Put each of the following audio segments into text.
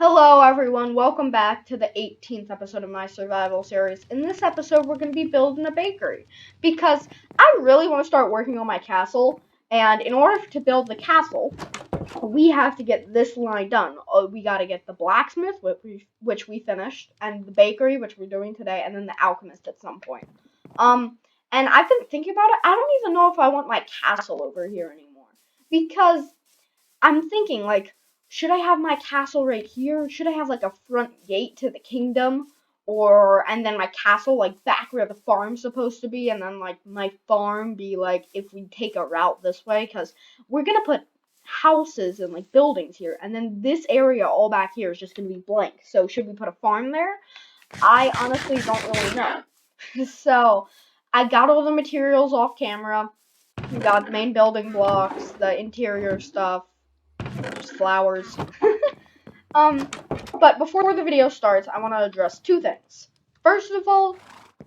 Hello, everyone. Welcome back to the 18th episode of my survival series. In this episode, we're going to be building a bakery because I really want to start working on my castle. And in order to build the castle, we have to get this line done. We got to get the blacksmith, which we finished, and the bakery, which we're doing today, and then the alchemist at some point. And I've been thinking about it. I don't even know if I want my castle over here anymore because I'm thinking, like, should I have my castle right here? Should I have, like, a front gate to the kingdom? And then my castle, like, back where the farm's supposed to be, and then, like, my farm be, like, if we take a route this way, because we're gonna put houses and, like, buildings here, and then this area all back here is just gonna be blank. So, should we put a farm there? I honestly don't really know. So, I got all the materials off camera. We got the main building blocks, the interior stuff, just flowers. um, but before the video starts, I want to address two things. First of all,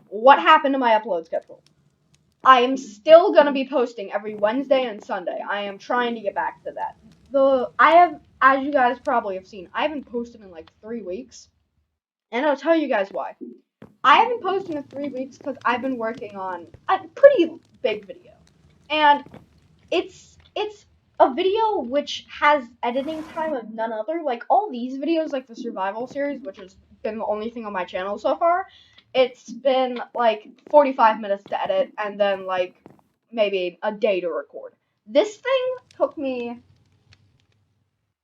what happened to my upload schedule? I am still gonna be posting every Wednesday and Sunday. I am trying to get back to that. As you guys probably have seen, I haven't posted in like 3 weeks, and I'll tell you guys why. I haven't posted in 3 weeks because I've been working on a pretty big video, and it's a video which has editing time of none other. Like all these videos, like the survival series, which has been the only thing on my channel so far, it's been like 45 minutes to edit and then like maybe a day to record. This thing took me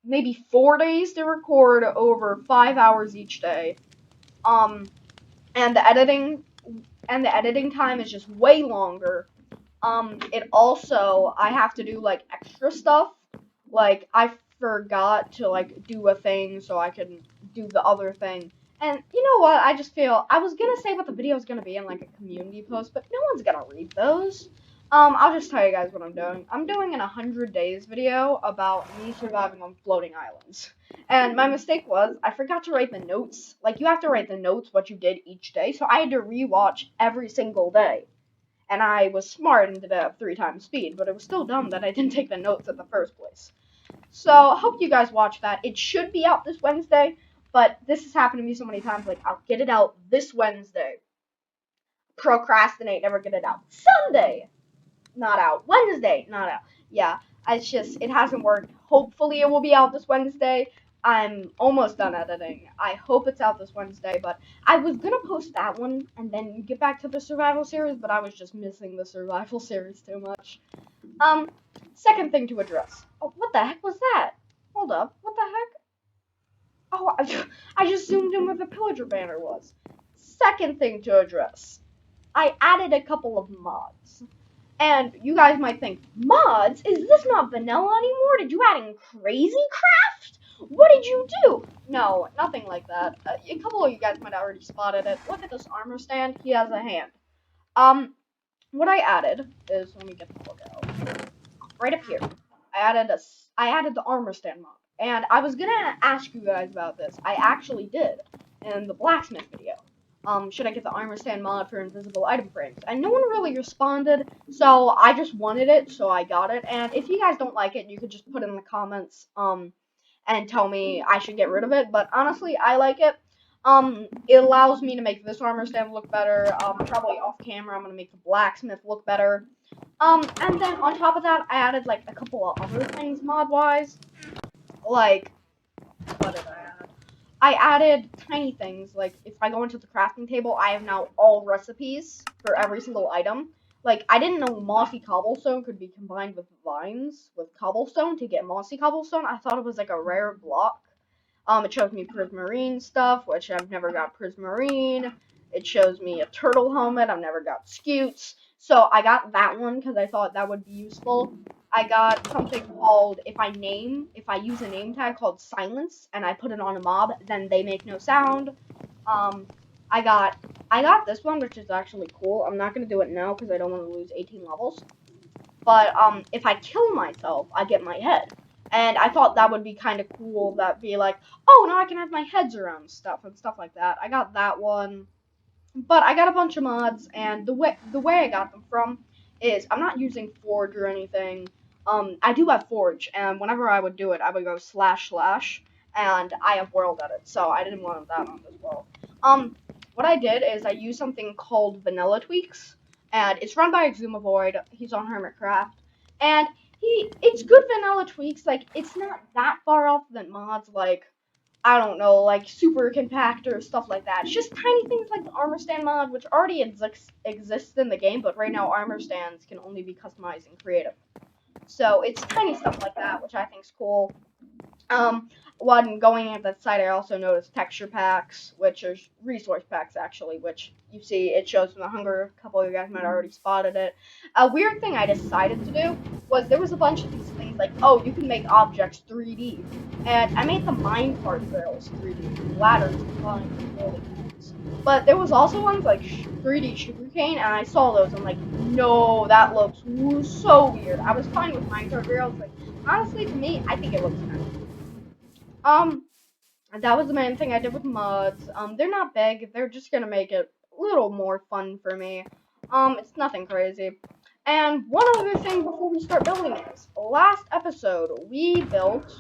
maybe 4 days to record, over 5 hours each day. And the editing time is just way longer. It also, I have to do, like, extra stuff. Like, I forgot to, like, do a thing so I can do the other thing. And you know what? I just feel, I was gonna say what the video is gonna be in, like, a community post, but no one's gonna read those. I'll just tell you guys what I'm doing. I'm doing an 100 days video about me surviving on floating islands. And my mistake was, I forgot to write the notes. Like, you have to write the notes what you did each day, so I had to rewatch every single day. And I was smart and did it at 3 times speed, but it was still dumb that I didn't take the notes in the first place. So, I hope you guys watch that. It should be out this Wednesday, but this has happened to me so many times, like, I'll get it out this Wednesday. Procrastinate, never get it out. Sunday, not out. Wednesday, not out. Yeah, it hasn't worked. Hopefully it will be out this Wednesday. I'm almost done editing. I hope it's out this Wednesday, but I was gonna post that one and then get back to the survival series, but I was just missing the survival series too much. Second thing to address. Oh, what the heck was that? Hold up, what the heck? Oh, I just zoomed in where the pillager banner was. Second thing to address. I added a couple of mods. And you guys might think, mods? Is this not vanilla anymore? Did you add in Crazy Craft? What did you do? No, nothing like that. A couple of you guys might have already spotted it. Look at this armor stand. He has a hand. What I added is, let me get the book out. Right up here. I added the armor stand mod. And I was gonna ask you guys about this. I actually did in the blacksmith video. Should I get the armor stand mod for invisible item frames? And no one really responded, so I just wanted it, so I got it. And if you guys don't like it, you could just put it in the comments, and tell me I should get rid of it. But honestly, I like it. It allows me to make this armor stand look better. Probably off camera, I'm gonna make the blacksmith look better. And then on top of that, I added like a couple of other things mod-wise. Like, what did I add? I added tiny things, like if I go into the crafting table, I have now all recipes for every single item. Like, I didn't know mossy cobblestone could be combined with vines, with cobblestone to get mossy cobblestone. I thought it was like a rare block. It shows me prismarine stuff, which I've never got prismarine. It shows me a turtle helmet, I've never got scutes. So I got that one because I thought that would be useful. I got something called, if I use a name tag called silence, and I put it on a mob, then they make no sound. I got this one, which is actually cool. I'm not going to do it now because I don't want to lose 18 levels. But, if I kill myself, I get my head. And I thought that would be kind of cool, that'd be like, oh, now I can have my heads around stuff and stuff like that. I got that one. But I got a bunch of mods, and the way I got them from is I'm not using Forge or anything. I do have Forge, and whenever I would do it, I would go // and I have world edit, so I didn't want that on this world. What I did is I used something called Vanilla Tweaks, and it's run by Exumavoid. He's on Hermitcraft, and it's good vanilla tweaks. Like, it's not that far off than mods like, I don't know, like super compactor, stuff like that. It's just tiny things like the armor stand mod, which already exists in the game, but right now armor stands can only be customized in creative. So it's tiny stuff like that, which I think is cool. When going at that site, I also noticed texture packs, which are resource packs actually, which you see it shows in the hunger. A couple of you guys might have already spotted it. A weird thing I decided to do was there was a bunch of these things like, oh, you can make objects 3D, and I made the minecart barrels 3D, ladders, lines, building things. But there was also ones like 3D sugarcane, and I saw those. I'm like, no, that looks so weird. I was fine with minecart barrels. Like, honestly, to me, I think it looks nice. Um, that was the main thing I did with mods. They're not big. They're just gonna make it a little more fun for me. It's nothing crazy. And one other thing before we start building this. Last episode, we built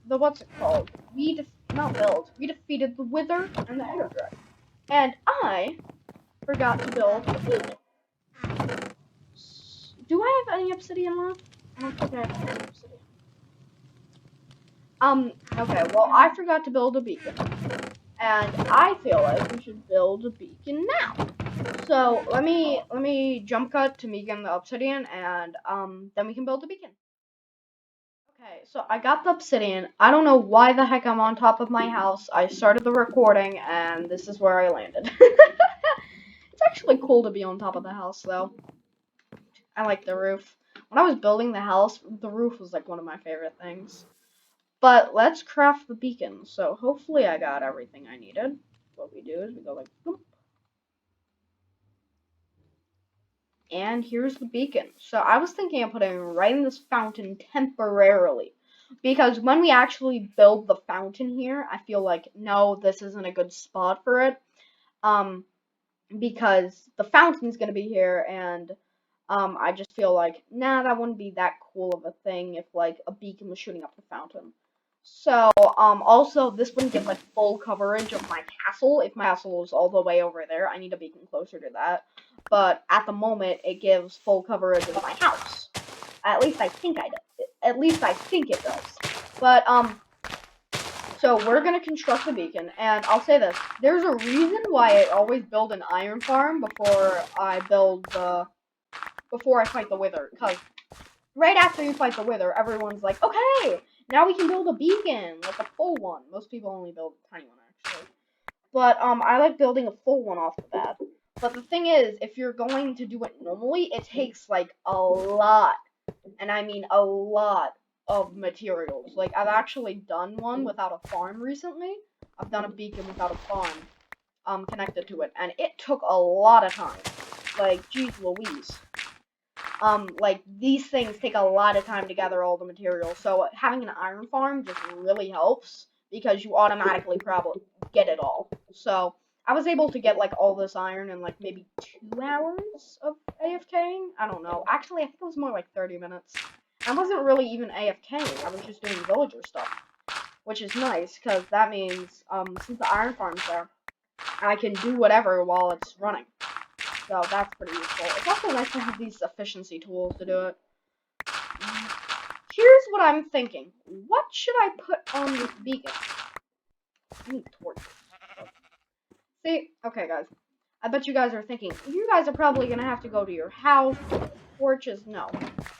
the, what's it called? We defeated the Wither and the Ender Dragon. And I forgot to build a beacon. Do I have any obsidian left? I don't think I have any obsidian. Okay, well, I forgot to build a beacon. And I feel like we should build a beacon now. So let me jump cut to me getting the obsidian, and then we can build a beacon. Okay, so I got the obsidian. I don't know why the heck I'm on top of my house. I started the recording, and this is where I landed. It's actually cool to be on top of the house, though. I like the roof. When I was building the house, the roof was like one of my favorite things. But let's craft the beacon. So hopefully I got everything I needed. What we do is we go like, boop. And here's the beacon. So I was thinking of putting it right in this fountain temporarily. Because when we actually build the fountain here, I feel like, no, this isn't a good spot for it. Because the fountain's going to be here, and I just feel like, nah, that wouldn't be that cool of a thing if, like, a beacon was shooting up the fountain. So, also, this wouldn't get, like, full coverage of my castle. If my castle is all the way over there, I need a beacon closer to that. But at the moment, it gives full coverage of my house. At least I think I do. At least I think it does. But, so we're gonna construct a beacon, and I'll say this. There's a reason why I always build an iron farm before I fight the Wither. Because right after you fight the Wither, everyone's like, okay, now we can build a beacon, like a full one. Most people only build a tiny one, actually. But, I like building a full one off the bat. But the thing is, if you're going to do it normally, it takes, like, a lot, and I mean a lot, of materials. Like, I've actually done one without a farm recently. I've done a beacon without a farm, connected to it, and it took a lot of time. Like, geez Louise. Like, these things take a lot of time to gather all the materials, so having an iron farm just really helps, because you automatically probably get it all. So, I was able to get, like, all this iron in, like, maybe 2 hours of AFKing? I don't know. Actually, I think it was more like 30 minutes. I wasn't really even AFKing, I was just doing villager stuff. Which is nice, because that means, since the iron farm's there, I can do whatever while it's running. So that's pretty useful. It's also nice to have these efficiency tools to do it. Here's what I'm thinking. What should I put on this beacon? I need torches. See? Okay, guys. I bet you guys are thinking, you guys are probably going to have to go to your house to get torches. No.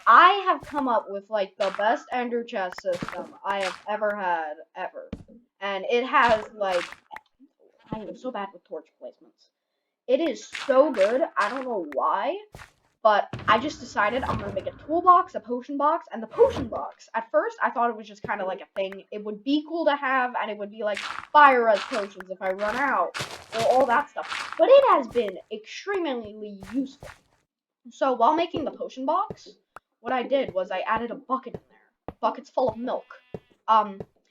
I have come up with, like, the best ender chest system I have ever had, ever. And it has, like, I am so bad with torch placements. It is so good, I don't know why, but I just decided I'm going to make a toolbox, a potion box, and the potion box. At first, I thought it was just kind of like a thing. It would be cool to have, and it would be like fire res potions if I run out, or all that stuff. But it has been extremely useful. So while making the potion box, what I did was I added a bucket in there. Buckets full of milk.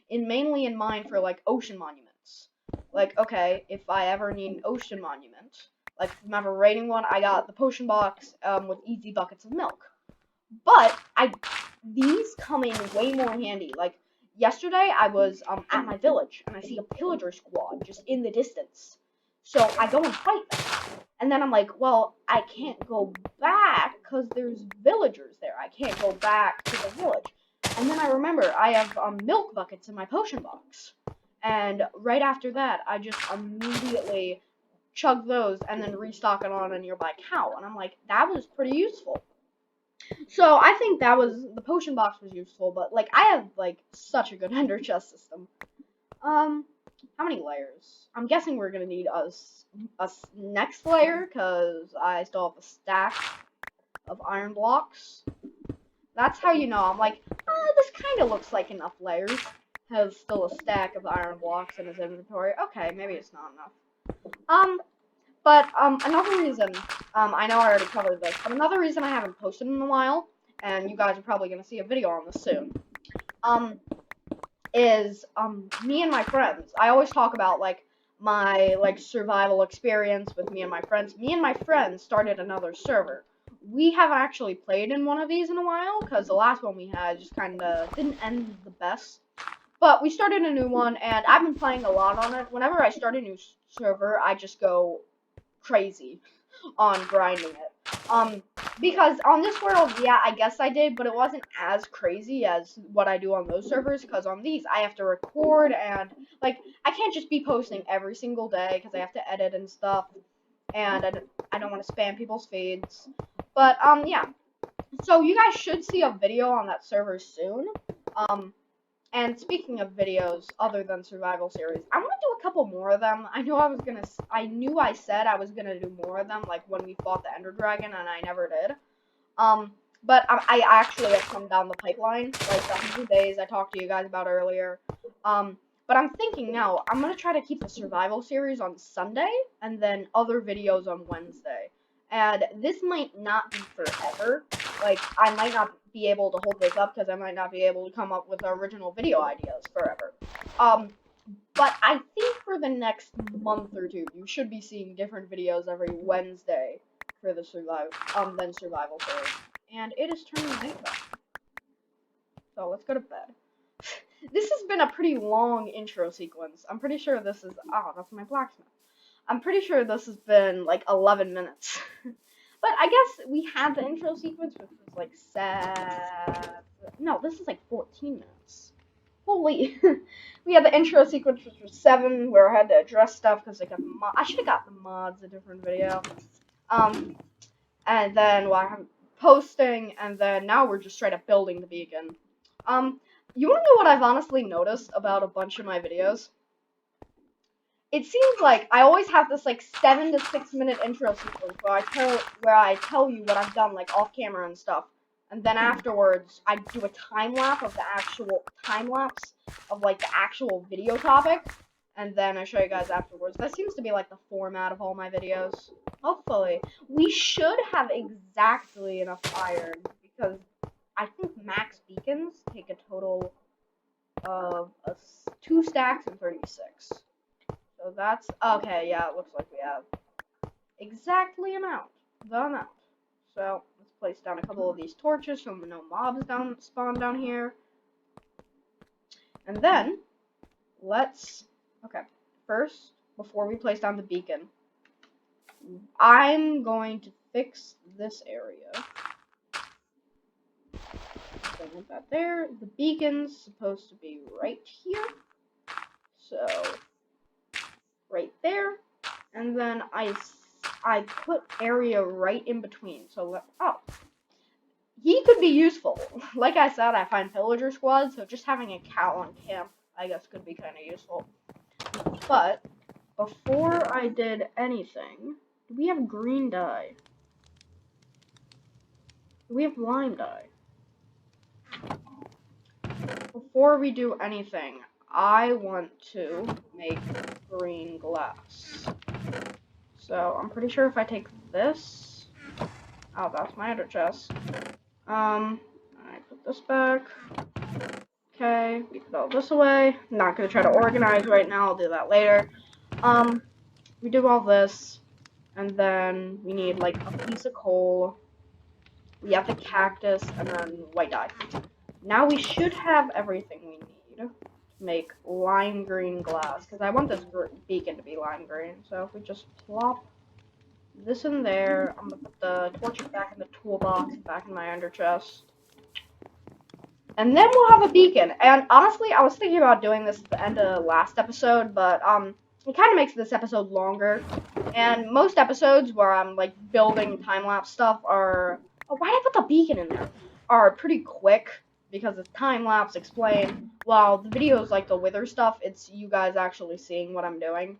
Mainly in mind for, like, ocean monuments. Like, okay, if I ever need an ocean monument, like, if I'm ever raiding one, I got the potion box, with easy buckets of milk. But, these come in way more handy. Like, yesterday I was at my village and I see a pillager squad just in the distance. So I go and fight them. And then I'm like, well, I can't go back because there's villagers there. I can't go back to the village. And then I remember I have milk buckets in my potion box. And right after that, I just immediately chug those and then restock it on a nearby cow. And I'm like, that was pretty useful. So I think the potion box was useful, but like I have like such a good ender chest system. How many layers? I'm guessing we're gonna need a next layer because I still have a stack of iron blocks. That's how you know. I'm like, this kind of looks like enough layers. Has still a stack of iron blocks in his inventory. Okay, maybe it's not enough. But another reason, I know I already covered this, but another reason I haven't posted in a while, and you guys are probably gonna see a video on this soon, is me and my friends. I always talk about like my like survival experience with me and my friends. Me and my friends started another server. We haven't actually played in one of these in a while because the last one we had just kind of didn't end the best. But we started a new one, and I've been playing a lot on it. Whenever I start a new server, I just go crazy on grinding it. Because on this world, yeah, I guess I did, but it wasn't as crazy as what I do on those servers, because on these, I have to record, and, like, I can't just be posting every single day, because I have to edit and stuff, and I don't want to spam people's feeds. But, yeah. So, you guys should see a video on that server soon. And speaking of videos other than survival series, I want to do a couple more of them. I knew I said I was gonna do more of them, like when we fought the Ender Dragon, and I never did. But I actually have come down the pipeline, like the 100 days I talked to you guys about earlier. But I'm thinking now, I'm gonna try to keep the survival series on Sunday, and then other videos on Wednesday. And this might not be forever. Like, I might not be able to hold this up because I might not be able to come up with original video ideas forever. But I think for the next month or two, you should be seeing different videos every Wednesday for the survival series. And it is turning nighttime. So let's go to bed. This has been a pretty long intro sequence. I'm pretty sure this is, that's my blacksmith. I'm pretty sure this has been like 11 minutes. But I guess we had the intro sequence, which was like this is like 14 minutes. Holy. We had the intro sequence, which was 7, where I had to address stuff because I should have got the mods a different video. And then I'm posting, and then now we're just straight up building the beacon. You wanna know what I've honestly noticed about a bunch of my videos? It seems like I always have this like 7 to 6 minute intro sequence where I tell you what I've done like off camera and stuff, and then afterwards I do a time lapse of like the actual video topic, and then I show you guys afterwards. That seems to be like the format of all my videos. Hopefully, we should have exactly enough iron because I think max beacons take a total of 2 stacks and 36. So that's, okay, yeah, it looks like we have exactly the amount. So, let's place down a couple of these torches so no mobs spawn down here. And then, first, before we place down the beacon, I'm going to fix this area. So, with that there, the beacon's supposed to be right here. So, right there, and then I put area right in between. So he could be useful. Like I said, I find pillager squads, so just having a cow on camp, I guess, could be kind of useful. But before I did anything, do we have green dye? Do we have lime dye? Before we do anything, I want to make green glass. So, I'm pretty sure if I take this, that's my ender chest. I put this back. Okay, we put all this away. I'm not gonna try to organize right now, I'll do that later. We do all this, and then we need like a piece of coal. We have the cactus, and then white dye. Now we should have everything we need. to make lime green glass because I want this beacon to be lime green. So if we just plop this in there, I'm gonna put the torch back in the toolbox, back in my ender chest. And then we'll have a beacon. And honestly, I was thinking about doing this at the end of last episode, but it kind of makes this episode longer. And most episodes where I'm like building time-lapse stuff are, oh, why did I put the beacon in there? Are pretty quick because it's time-lapse explained. While the videos like the wither stuff, it's you guys actually seeing what I'm doing.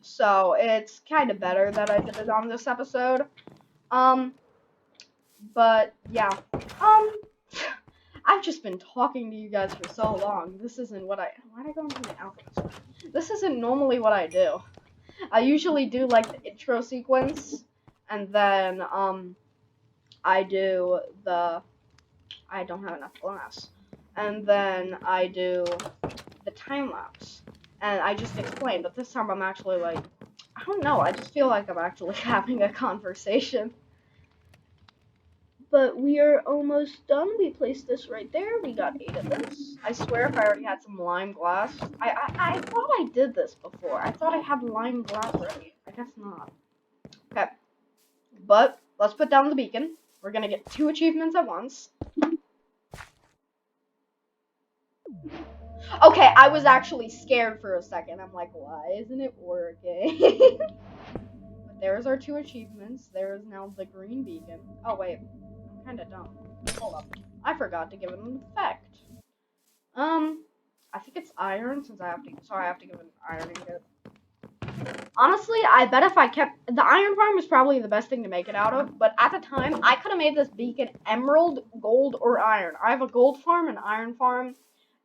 So it's kind of better that I did it on this episode. But yeah. I've just been talking to you guys for so long. This isn't what why did I go into my alchemist? This isn't normally what I do. I usually do like the intro sequence, and then I do I don't have enough glass, and then I do the time lapse, and I just explain. But this time I'm actually like, I don't know. I just feel like I'm actually having a conversation. But we are almost done. We placed this right there. We got 8 of this. I swear if I already had some lime glass. I thought I did this before. I thought I had lime glass ready. I guess not. Okay. But let's put down the beacon. We're gonna get 2 achievements at once. Okay, I was actually scared for a second. I'm like, why isn't it working? But there's our 2 achievements. There is now the green beacon. Oh, wait. I'm kind of dumb. Hold up. I forgot to give it an effect. I think it's iron since I have to give it an ironing kit. Honestly, I bet if I kept the iron farm is probably the best thing to make it out of, but at the time I could have made this beacon emerald, gold, or iron. I have a gold farm, an iron farm,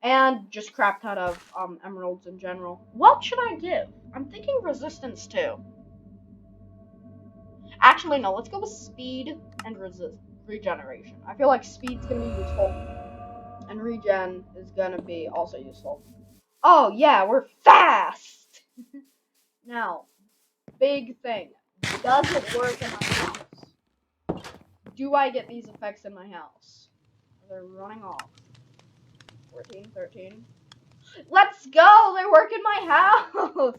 and just crap ton of emeralds in general. What should I give? I'm thinking resistance too. Actually, no, let's go with speed and regeneration. I feel like speed's gonna be useful, and regen is gonna be also useful. Oh yeah, we're fast! Now, big thing. Does it work in my house? Do I get these effects in my house? They're running off. 14, 13. Let's go! They work in my house!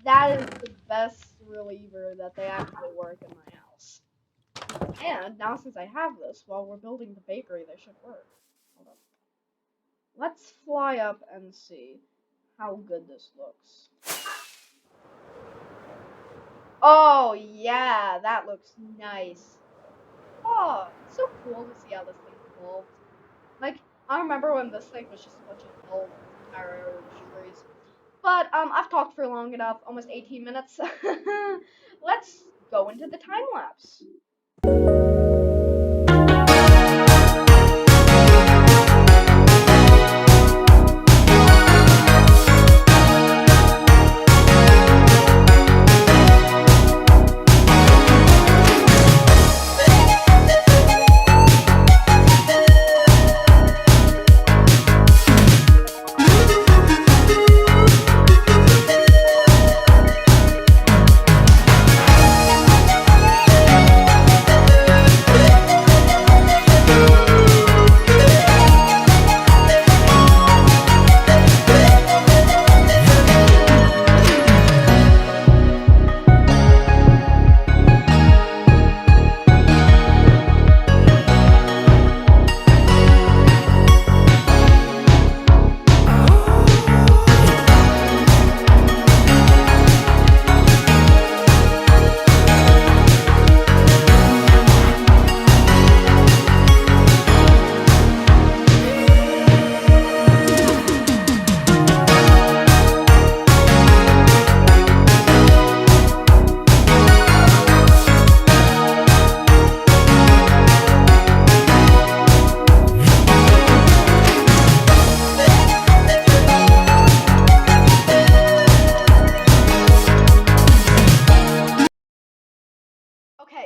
That is the best reliever that they actually work in my house. And now since I have this, while we're building the bakery, they should work. Hold on. Let's fly up and see how good this looks. Oh yeah, that looks nice. Oh, it's so cool to see how this thing evolved. Like, I remember when this thing was just a bunch of old entire trees. But I've talked for long enough, almost 18 minutes. Let's go into the time lapse.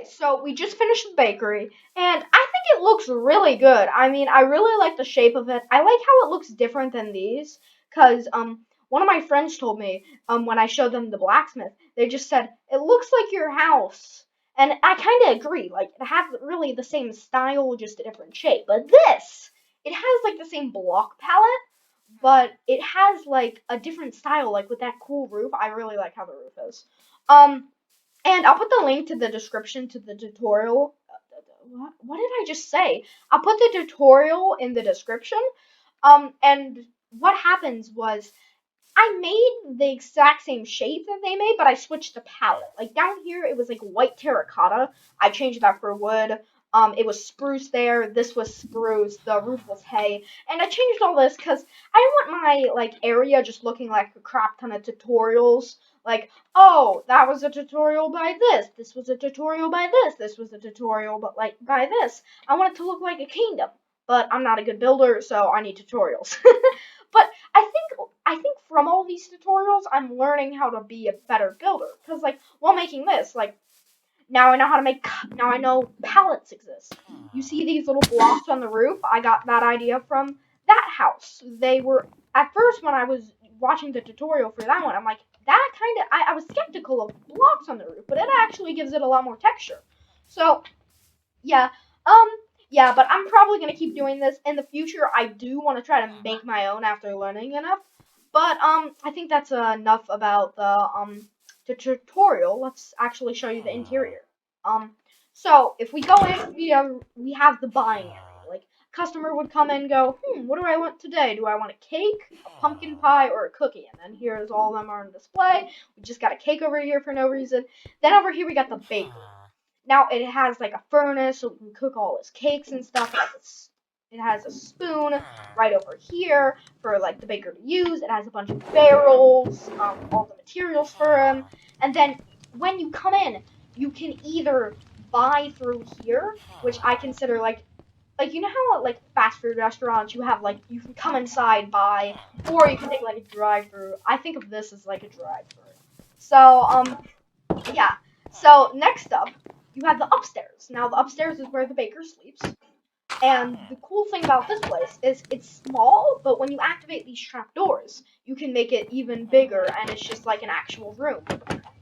So we just finished the bakery, and I think it looks really good. I mean, I really like the shape of it. I like how it looks different than these, cause one of my friends told me when I showed them the blacksmith, they just said it looks like your house, and I kind of agree. Like it has really the same style, just a different shape. But this, it has like the same block palette. but it has like a different style, like with that cool roof. I really like how the roof is. Um, and I'll put the link to the description to the tutorial. What did I just say? I'll put the tutorial in the description. And what happens was I made the exact same shape that they made, but I switched the palette. Like down here, it was like white terracotta. I changed that for wood. It was spruce there. This was spruce. The roof was hay, and I changed all this because I didn't want my like area just looking like a crap ton of tutorials. Like, oh, that was a tutorial by this. This was a tutorial by this. This was a tutorial, but like by this. I want it to look like a kingdom, but I'm not a good builder, so I need tutorials. But I think from all these tutorials, I'm learning how to be a better builder. Cause like while making this, like now I know how to make. Now I know pallets exist. You see these little blocks on the roof? I got that idea from that house. They were at first when I was watching the tutorial for that one. I'm like that kind of. I was skeptical of blocks on the roof, but it actually gives it a lot more texture. So yeah. Um. Yeah, but I'm probably gonna keep doing this in the future. I do want to try to make my own after learning enough. But I think that's enough about the tutorial. Let's actually show you the interior. Um. So if we go in, we have the buying area. Like customer would come in and go, what do I want today? Do I want a cake, a pumpkin pie, or a cookie? And then here's all of them are on display. We just got a cake over here for no reason. Then over here we got the bakery. Now it has like a furnace so we can cook all his cakes and stuff. It has a spoon right over here for like the baker to use. It has a bunch of barrels, all the materials for him. And then when you come in, you can either buy through here, which I consider like you know how at like fast food restaurants you have like you can come inside buy, or you can take like a drive through. I think of this as like a drive through. So yeah. So next up, you have the upstairs. Now the upstairs is where the baker sleeps. And the cool thing about this place is it's small, but when you activate these trapdoors, you can make it even bigger, and it's just like an actual room.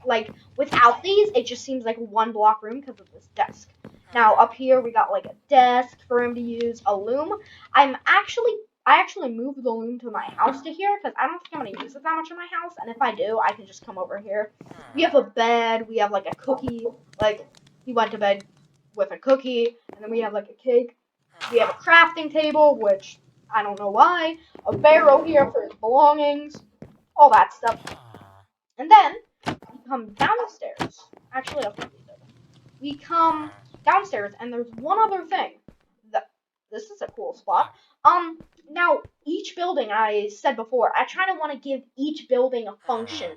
Like without these, it just seems like a one block room because of this desk. Now up here we got like a desk for him to use, a loom. I actually moved the loom to my house to here because I don't think I'm gonna use it that much in my house, and if I do, I can just come over here. We have a bed, we have like a cookie, like he went to bed with a cookie, and then we have like a cake. We have a crafting table, which I don't know why, a barrel here for his belongings, all that stuff. And then we come downstairs. Actually, I'll put these over. We come downstairs, and there's one other thing. That this is a cool spot. Now each building, I said before, I try to want to give each building a function,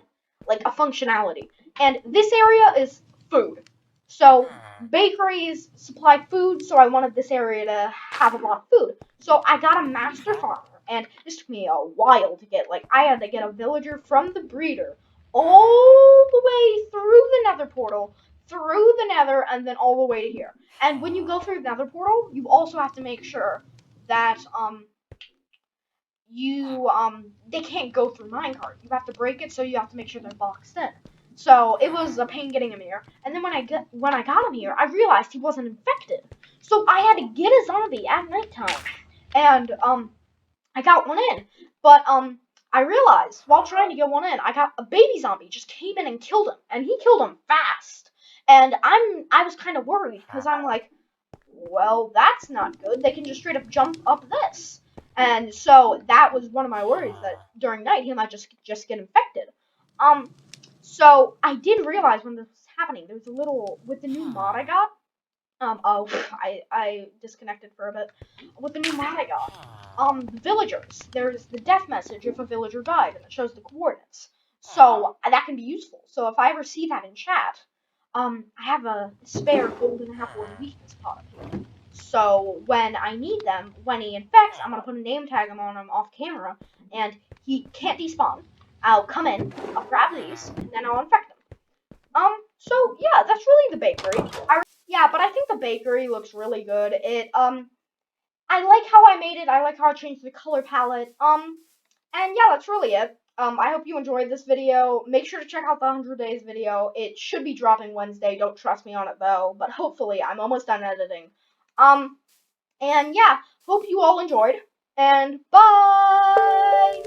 like a functionality. And this area is food. So bakeries supply food, so I wanted this area to have a lot of food. So I got a master farmer, and this took me a while to get. Like I had to get a villager from the breeder all the way through the nether portal, through the nether, and then all the way to here. And when you go through the nether portal, you also have to make sure that they can't go through minecart. You have to break it, so you have to make sure they're boxed in. So it was a pain getting him here. And then when I got him here, I realized he wasn't infected. So I had to get a zombie at nighttime. And I got one in. But I realized while trying to get one in, I got a baby zombie just came in and killed him. And he killed him fast. And I was kind of worried because I'm like, well, that's not good. They can just straight up jump up this. And so that was one of my worries that during night he might just get infected. So I did realize when this was happening, there's a little with the new mod I got. I disconnected for a bit. With the new mod I got, the villagers. There's the death message if a villager died, and it shows the coordinates. So that can be useful. So if I ever see that in chat, I have a spare golden apple and weakness pot up here. So when I need them, when he infects, I'm gonna put a name tag on him off camera, and he can't despawn. I'll come in, I'll grab these, and then I'll infect them. So yeah, that's really the bakery. Yeah, but I think the bakery looks really good. I like how I made it. I like how I changed the color palette. And yeah, that's really it. I hope you enjoyed this video. Make sure to check out the 100 days video. It should be dropping Wednesday. Don't trust me on it though, but hopefully I'm almost done editing. And yeah, hope you all enjoyed. and bye!